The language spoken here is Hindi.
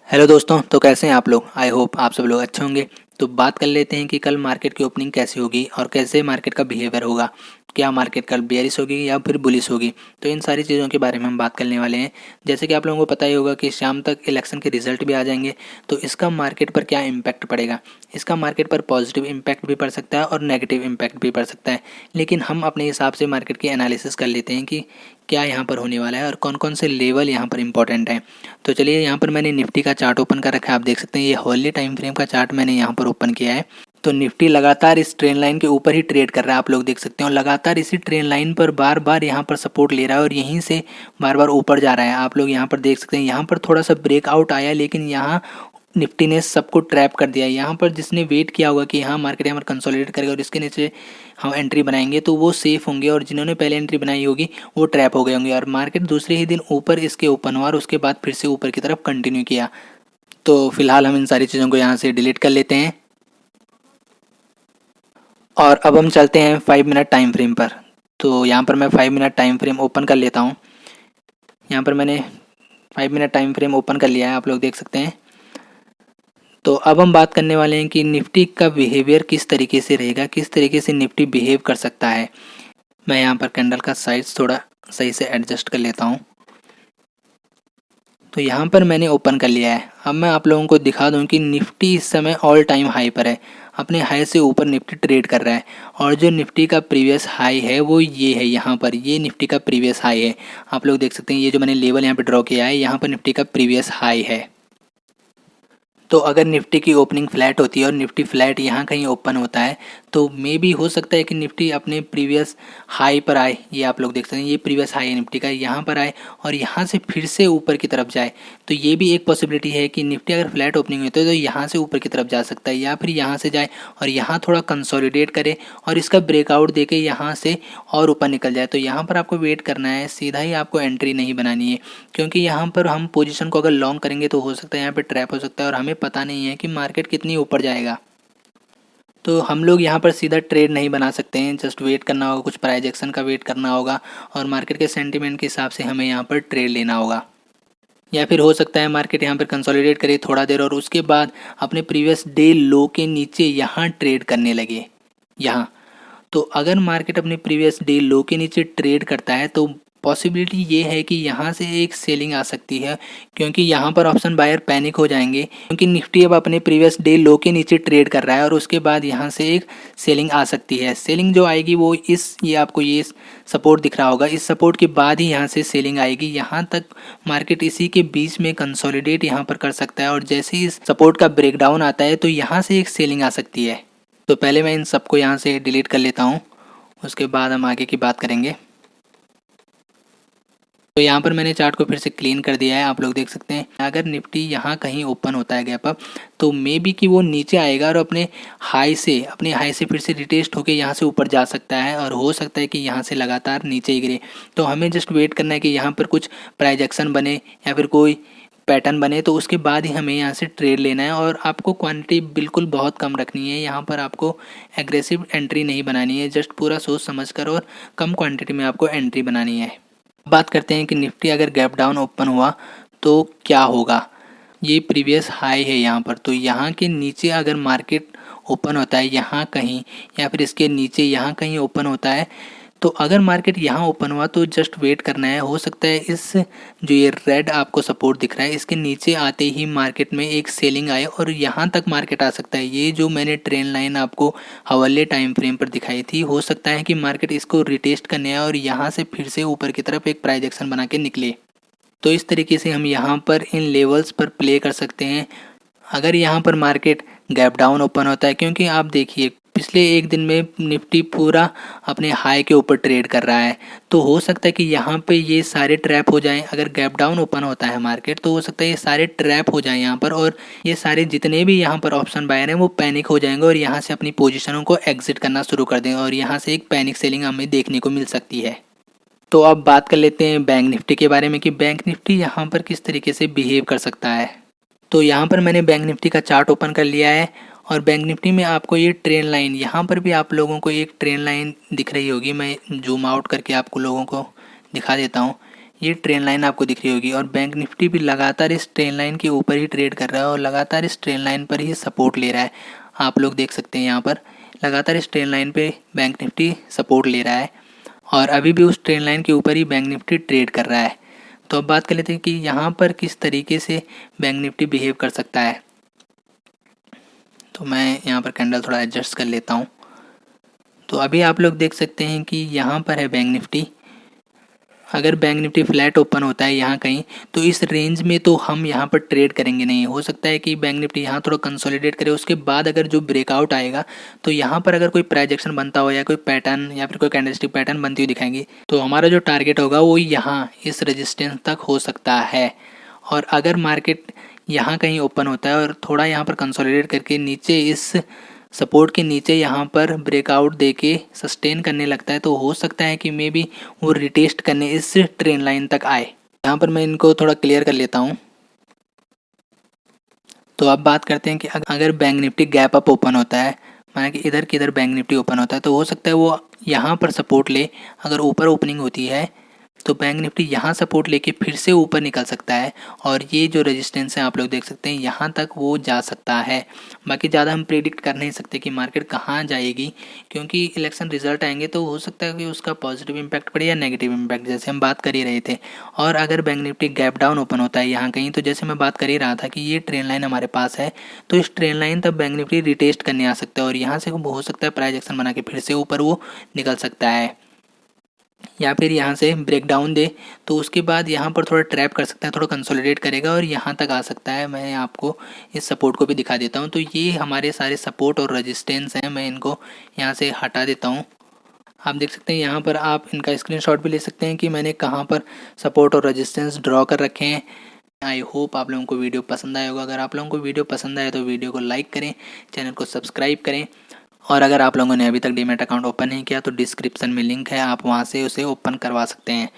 हेलो दोस्तों, तो कैसे हैं आप लोग। आई होप आप सब लोग अच्छे होंगे। तो बात कर लेते हैं कि कल मार्केट की ओपनिंग कैसी होगी और कैसे मार्केट का बिहेवियर होगा। क्या मार्केट कल बेयरिश होगी या फिर बुलिश होगी। तो इन सारी चीज़ों के बारे में हम बात करने वाले हैं। जैसे कि आप लोगों को पता ही होगा कि शाम तक इलेक्शन के रिजल्ट भी आ जाएंगे। तो इसका मार्केट पर क्या इम्पैक्ट पड़ेगा। इसका मार्केट पर पॉजिटिव इम्पैक्ट भी पड़ सकता है और नेगेटिव इम्पैक्ट भी पड़ सकता है। लेकिन हम अपने हिसाब से मार्केट की एनालिसिस कर लेते हैं कि क्या यहाँ पर होने वाला है और कौन कौन से लेवल यहाँ पर इंपॉर्टेंट है। तो चलिए, यहाँ पर मैंने निफ्टी का चार्ट ओपन कर रखा है। आप देख सकते हैं ये हॉर्ली टाइम फ्रेम का चार्ट मैंने यहाँ पर ओपन किया है। तो निफ्टी लगातार इस ट्रेन लाइन के ऊपर ही ट्रेड कर रहा है, आप लोग देख सकते हैं। और लगातार इसी ट्रेन लाइन पर बार बार यहाँ पर सपोर्ट ले रहा है और यहीं से बार बार ऊपर जा रहा है। आप लोग यहाँ पर देख सकते हैं, यहाँ पर थोड़ा सा ब्रेकआउट आया, लेकिन यहाँ निफ्टी ने सबको ट्रैप कर दिया। यहाँ पर जिसने वेट किया होगा कि हाँ मार्केट यहाँ पर कंसोलिडेट करेगा और इसके नीचे हम एंट्री बनाएंगे, तो वो सेफ होंगे। और जिन्होंने पहले एंट्री बनाई होगी वो ट्रैप हो गए होंगे। और मार्केट दूसरे ही दिन ऊपर इसके ओपन हुआ और उसके बाद फिर से ऊपर की तरफ कंटिन्यू किया। तो फिलहाल हम इन सारी चीज़ों को यहाँ से डिलीट कर लेते हैं और अब हम चलते हैं 5 मिनट टाइम फ्रेम पर। तो यहाँ पर मैं 5 मिनट टाइम फ्रेम ओपन कर लेता हूँ। यहाँ पर मैंने 5 मिनट टाइम फ्रेम ओपन कर लिया है, आप लोग देख सकते हैं। तो अब हम बात करने वाले हैं कि निफ्टी का बिहेवियर किस तरीके से रहेगा, किस तरीके से निफ्टी बिहेव कर सकता है। मैं यहाँ पर कैंडल का साइज थोड़ा सही से एडजस्ट कर लेता हूँ। तो यहाँ पर मैंने ओपन कर लिया है। अब मैं आप लोगों को दिखा दूँ कि निफ्टी इस समय ऑल टाइम हाई पर है। अपने हाई से ऊपर निफ्टी ट्रेड कर रहा है और जो निफ्टी का प्रीवियस हाई है वो ये है। यहाँ पर ये निफ्टी का प्रीवियस हाई है। आप लोग देख सकते हैं, ये जो मैंने लेवल यहाँ पे ड्रॉ किया है, यहाँ पर निफ्टी का प्रीवियस हाई है। तो अगर निफ्टी की ओपनिंग फ्लैट होती है और निफ्टी फ्लैट यहाँ कहीं ओपन होता है, तो मे भी हो सकता है कि निफ्टी अपने प्रीवियस हाई पर आए। ये आप लोग देख सकते हैं, ये प्रीवियस हाई है निफ्टी का, यहाँ पर आए और यहाँ से फिर से ऊपर की तरफ जाए। तो ये भी एक पॉसिबिलिटी है कि निफ्टी अगर फ्लैट ओपनिंग होती है तो यहाँ से ऊपर की तरफ जा सकता है, या फिर यहाँ से जाए और यहाँ थोड़ा कंसोलिडेट करे और इसका ब्रेकआउट दे के यहाँ से और ऊपर निकल जाए। तो यहाँ पर आपको वेट करना है, सीधा ही आपको एंट्री नहीं बनानी है। क्योंकि यहाँ पर हम पोजीशन को अगर लॉन्ग करेंगे तो हो सकता है यहाँ पे ट्रैप हो सकता है और हमें पता नहीं है कि मार्केट कितनी ऊपर जाएगा। तो हम लोग यहाँ पर सीधा ट्रेड नहीं बना सकते हैं, जस्ट वेट करना होगा, कुछ प्राइस एक्शन का वेट करना होगा और मार्केट के सेंटीमेंट के हिसाब से हमें यहाँ पर ट्रेड लेना होगा। या फिर हो सकता है मार्केट यहाँ पर कंसोलिडेट करे थोड़ा देर और उसके बाद अपने प्रीवियस डे लो के नीचे यहाँ ट्रेड करने लगे यहाँ। तो अगर मार्केट अपने प्रीवियस डे लो के नीचे ट्रेड करता है तो पॉसिबिलिटी ये है कि यहाँ से एक सेलिंग आ सकती है, क्योंकि यहाँ पर ऑप्शन बायर पैनिक हो जाएंगे, क्योंकि निफ्टी अब अपने प्रीवियस डे लो के नीचे ट्रेड कर रहा है और उसके बाद यहाँ से एक सेलिंग आ सकती है। सेलिंग जो आएगी वो ये आपको ये सपोर्ट दिख रहा होगा, इस सपोर्ट के बाद ही यहाँ से सेलिंग आएगी। यहाँ तक मार्केट इसी के बीच में कंसोलिडेट यहाँ पर कर सकता है और जैसे ही इस सपोर्ट का ब्रेकडाउन आता है तो यहाँ से एक सेलिंग आ सकती है। तो पहले मैं इन सबको यहाँ से डिलीट कर लेता हूँ, उसके बाद हम आगे की बात करेंगे। तो यहाँ पर मैंने चार्ट को फिर से क्लीन कर दिया है, आप लोग देख सकते हैं। अगर निफ्टी यहाँ कहीं ओपन होता है गैप अप, तो मे बी कि वो नीचे आएगा और अपने हाई से फिर से रिटेस्ट होकर यहाँ से ऊपर जा सकता है और हो सकता है कि यहाँ से लगातार नीचे ही गिरे। तो हमें जस्ट वेट करना है कि यहाँ पर कुछ प्राइस एक्शन बने या फिर कोई पैटर्न बने, तो उसके बाद ही हमें यहाँ से ट्रेड लेना है। और आपको क्वांटिटी बिल्कुल बहुत कम रखनी है, यहाँ पर आपको एग्रेसिव एंट्री नहीं बनानी है, जस्ट पूरा सोच समझकर और कम क्वांटिटी में आपको एंट्री बनानी है। बात करते हैं कि निफ्टी अगर गैप डाउन ओपन हुआ तो क्या होगा। ये प्रीवियस हाई है यहाँ पर, तो यहाँ के नीचे अगर मार्केट ओपन होता है यहाँ कहीं या फिर इसके नीचे यहाँ कहीं ओपन होता है, तो अगर मार्केट यहाँ ओपन हुआ तो जस्ट वेट करना है। हो सकता है इस जो ये रेड आपको सपोर्ट दिख रहा है इसके नीचे आते ही मार्केट में एक सेलिंग आए और यहाँ तक मार्केट आ सकता है। ये जो मैंने ट्रेंड लाइन आपको हवाले टाइम फ्रेम पर दिखाई थी, हो सकता है कि मार्केट इसको रिटेस्ट करने आए और यहाँ से फिर से ऊपर की तरफ एक प्राइस एक्शन बना के निकले। तो इस तरीके से हम यहाँ पर इन लेवल्स पर प्ले कर सकते हैं। अगर यहाँ पर मार्केट गैप डाउन ओपन होता है, क्योंकि आप देखिए पिछले एक दिन में निफ्टी पूरा अपने हाई के ऊपर ट्रेड कर रहा है, तो हो सकता है कि यहाँ पे ये सारे ट्रैप हो जाएं। अगर गैप डाउन ओपन होता है मार्केट तो हो सकता है ये सारे ट्रैप हो जाएं यहाँ पर और ये सारे जितने भी यहाँ पर ऑप्शन बायर हैं वो पैनिक हो जाएंगे और यहाँ से अपनी पोजीशनों को एग्जिट करना शुरू कर देंगे और यहाँ से एक पैनिक सेलिंग हमें देखने को मिल सकती है। तो अब बात कर लेते हैं बैंक निफ्टी के बारे में कि बैंक निफ्टी यहाँ पर किस तरीके से बिहेव कर सकता है। तो यहाँ पर मैंने बैंक निफ्टी का चार्ट ओपन कर लिया है और बैंक निफ्टी में आपको ये ट्रेंड लाइन, यहाँ पर भी आप लोगों को एक ट्रेंड लाइन दिख रही होगी। मैं जूम आउट करके आपको लोगों को दिखा देता हूँ। ये ट्रेन लाइन आपको दिख रही होगी और बैंक निफ्टी भी लगातार इस ट्रेन लाइन के ऊपर ही ट्रेड कर रहा है और लगातार इस ट्रेन लाइन पर ही सपोर्ट ले रहा है। आप लोग देख सकते हैं यहाँ पर लगातार इस ट्रेन लाइन पे बैंक निफ्टी सपोर्ट ले रहा है और अभी भी उस ट्रेन लाइन के ऊपर ही बैंक निफ्टी ट्रेड कर रहा है। तो अब बात कर लेते हैं कि यहाँ पर किस तरीके से बैंक निफ्टी बिहेव कर सकता है। तो मैं यहाँ पर कैंडल थोड़ा एडजस्ट कर लेता हूँ। तो अभी आप लोग देख सकते हैं कि यहाँ पर है बैंक निफ्टी। अगर बैंक निफ्टी फ्लैट ओपन होता है यहाँ कहीं तो इस रेंज में तो हम यहाँ पर ट्रेड करेंगे नहीं। हो सकता है कि बैंक निफ्टी यहाँ थोड़ा कंसोलिडेट करे, उसके बाद अगर जो ब्रेकआउट आएगा तो यहाँ पर अगर कोई प्राइस एक्शन बनता हो या कोई पैटर्न या फिर कोई कैंडलस्टिक पैटर्न बनती हुई दिखाएंगी तो हमारा जो टारगेट होगा वो यहाँ इस रजिस्टेंस तक हो सकता है। और अगर मार्केट यहाँ कहीं ओपन होता है और थोड़ा यहाँ पर कंसोलिडेट करके नीचे इस सपोर्ट के नीचे यहाँ पर ब्रेकआउट देके सस्टेन करने लगता है तो हो सकता है कि मे बी वो रिटेस्ट करने इस ट्रेन लाइन तक आए। यहाँ पर मैं इनको थोड़ा क्लियर कर लेता हूँ। तो अब बात करते हैं कि अगर bank Nifty gap up open होता है, माना कि इधर किधर बैंक निफ्टी ओपन होता है तो हो सकता है वो यहाँ पर सपोर्ट ले। अगर ऊपर ओपनिंग होती है तो बैंक निफ्टी यहाँ सपोर्ट लेके फिर से ऊपर निकल सकता है और ये जो रेजिस्टेंस है आप लोग देख सकते हैं यहाँ तक वो जा सकता है। बाकी ज़्यादा हम प्रेडिक्ट कर नहीं सकते कि मार्केट कहाँ जाएगी, क्योंकि इलेक्शन रिजल्ट आएंगे तो हो सकता है कि उसका पॉजिटिव इम्पैक्ट पड़े या नेगेटिव इम्पैक्ट, जैसे हम बात कर ही रहे थे। और अगर bank Nifty gap down open होता है यहाँ कहीं तो जैसे मैं बात कर ही रहा था कि ये ट्रेन लाइन हमारे पास है तो इस ट्रेन लाइन तक बैंक निफ्टी रिटेस्ट करने आ सकता है और यहाँ से हो सकता है प्राइस एक्शन बना के फिर से ऊपर वो निकल सकता है या फिर यहाँ से ब्रेक डाउन दे तो उसके बाद यहाँ पर थोड़ा ट्रैप कर सकता है, थोड़ा कंसोलिडेट करेगा और यहाँ तक आ सकता है। मैं आपको इस सपोर्ट को भी दिखा देता हूँ। तो ये हमारे सारे सपोर्ट और रेजिस्टेंस हैं, मैं इनको यहाँ से हटा देता हूँ। आप देख सकते हैं यहाँ पर आप इनका स्क्रीनशॉट भी ले सकते हैं कि मैंने कहाँ पर सपोर्ट और रेजिस्टेंस ड्रॉ कर रखे हैं। आई होप आप लोगों को वीडियो पसंद आया होगा। अगर आप लोगों को वीडियो पसंद आए तो वीडियो को लाइक करें, चैनल को सब्सक्राइब करें और अगर आप लोगों ने अभी तक डीमैट अकाउंट ओपन नहीं किया तो डिस्क्रिप्शन में लिंक है, आप वहां से उसे ओपन करवा सकते हैं।